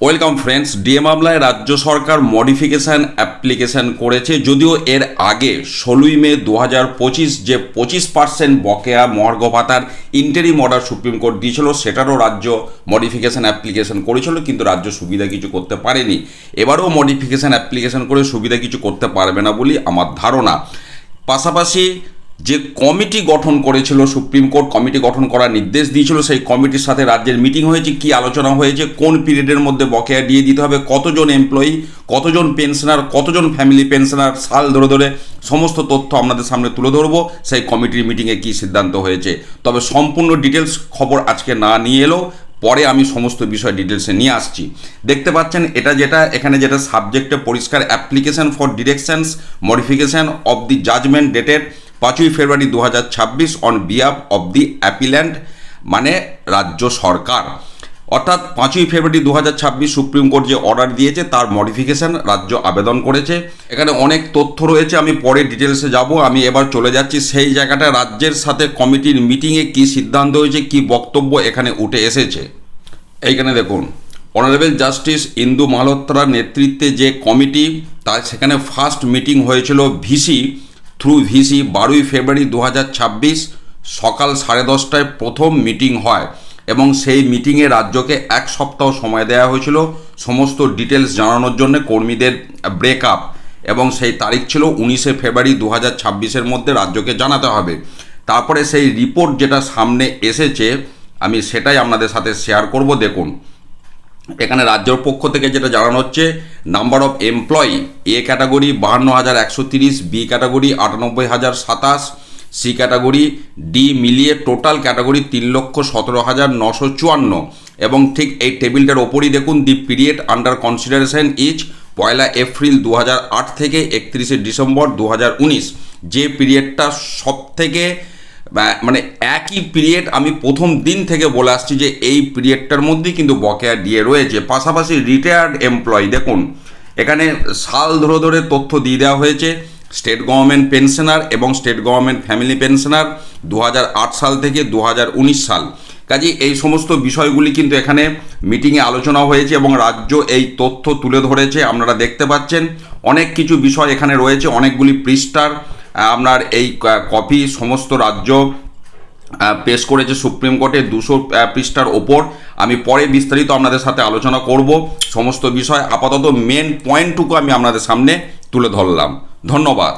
Welcome friends. DA মামলায় রাজ্য সরকার modification application করেছে, যদিও এর আগে 16ই মে 2025 যে 25% বকেয়া মহার্ঘ ভাতার ইন্টারিম অর্ডার সুপ্রিম কোর্ট দিয়েছিল, সেটারও রাজ্য মডিফিকেশান অ্যাপ্লিকেশান করেছিল, কিন্তু রাজ্য সুবিধা কিছু করতে পারেনি। এবারেও মডিফিকেশান অ্যাপ্লিকেশান করে সুবিধা কিছু করতে পারবে না বলে আমার ধারণা। পাশাপাশি যে কমিটি গঠন করেছিল সুপ্রিম কোর্ট, কমিটি গঠন করার নির্দেশ দিয়েছিল, সেই কমিটির সাথে রাজ্যের মিটিং হয়েছে, কি আলোচনা হয়েছে, কোন পিরিয়ডের মধ্যে বকেয়া দিয়ে দিতে হবে, কতজন এমপ্লয়ি, কতজন পেনশনার, কতজন ফ্যামিলি পেনশনার, সাল ধরে ধরে সমস্ত তথ্য আপনাদের সামনে তুলে ধরবো। সেই কমিটির মিটিংয়ে কী সিদ্ধান্ত হয়েছে, তবে সম্পূর্ণ ডিটেলস খবর আজকে না নিয়ে এলেও পরে আমি সমস্ত বিষয় ডিটেলসে নিয়ে আসছি। দেখতে পাচ্ছেন এখানে যেটা সাবজেক্টে পরিষ্কার, application for directions modification of the judgment dated 5ই ফেব্রুয়ারি 2026 on behalf of the appellant, মানে রাজ্য সরকার। অর্থাৎ 5ই ফেব্রুয়ারি 2026 সুপ্রিম কোর্ট যে অর্ডার দিয়েছে তার মডিফিকেশন রাজ্য আবেদন করেছে। এখানে অনেক তথ্য রয়েছে, আমি পরে ডিটেলসে যাব। আমি এবার চলে যাচ্ছি সেই জায়গাটা, রাজ্যের সাথে কমিটির মিটিংয়ে কী সিদ্ধান্ত হয়েছে, কী বক্তব্য এখানে উঠে এসেছে। এইখানে দেখুন, অনারেবল জাস্টিস ইন্দু মালহোত্রার নেতৃত্বে যে কমিটি, তার সেখানে ফার্স্ট মিটিং হয়েছিল ভিসি 12ই ফেব্রুয়ারি 2026 সকাল 10:30টায় প্রথম মিটিং হয়, এবং সেই মিটিংয়ে রাজ্যকে এক সপ্তাহ সময় দেওয়া হয়েছিল সমস্ত ডিটেলস জানানোর জন্য, কর্মীদের ব্রেকআপ, এবং সেই তারিখ ছিল 19শে ফেব্রুয়ারি 2026-এর মধ্যে রাজ্যকে জানাতে হবে। তারপরে সেই রিপোর্ট যেটা সামনে এসেছে আমি সেটাই আপনাদের সাথে শেয়ার করব। দেখুন, এখানে রাজ্যের পক্ষ থেকে যেটা জানানো হচ্ছে, number of employee A category 52,130, B category 98,027, C category D মিলিয়ে টোটাল ক্যাটাগরি 3,17,954। এবং ঠিক এই টেবিলটার ওপরই দেখুন, the period under consideration is 1 April 2008 থেকে 31শে ডিসেম্বর 2019। যে পিরিয়ডটা সব থেকে মানে একই পিরিয়ড আমি প্রথম দিন থেকে বলে আসছি যে এই পিরিয়ডটার মধ্যেই কিন্তু বকেয়া দিয়ে রয়েছে। পাশাপাশি রিটায়ার্ড এমপ্লয়ি, দেখুন এখানে সাল ধরে ধরে তথ্য দিয়ে দেওয়া হয়েছে। স্টেট গভর্নমেন্ট পেনশনার এবং স্টেট গভর্নমেন্ট ফ্যামিলি পেনশনার 2008 সাল থেকে 2019 সাল। কাজে এই সমস্ত বিষয়গুলি কিন্তু এখানে মিটিংয়ে আলোচনা হয়েছে এবং রাজ্য এই তথ্য তুলে ধরেছে। আপনারা দেখতে পাচ্ছেন অনেক কিছু বিষয় এখানে রয়েছে, অনেকগুলি পৃষ্ঠার আপনার এই কপি সমস্ত রাজ্য পেশ করেছে সুপ্রিম কোর্টে 200 পৃষ্ঠার ওপর। আমি পরে বিস্তারিত আপনাদের সাথে আলোচনা করব সমস্ত বিষয়। আপাতত মেন পয়েন্টটুকু আমি আপনাদের সামনে তুলে ধরলাম। ধন্যবাদ।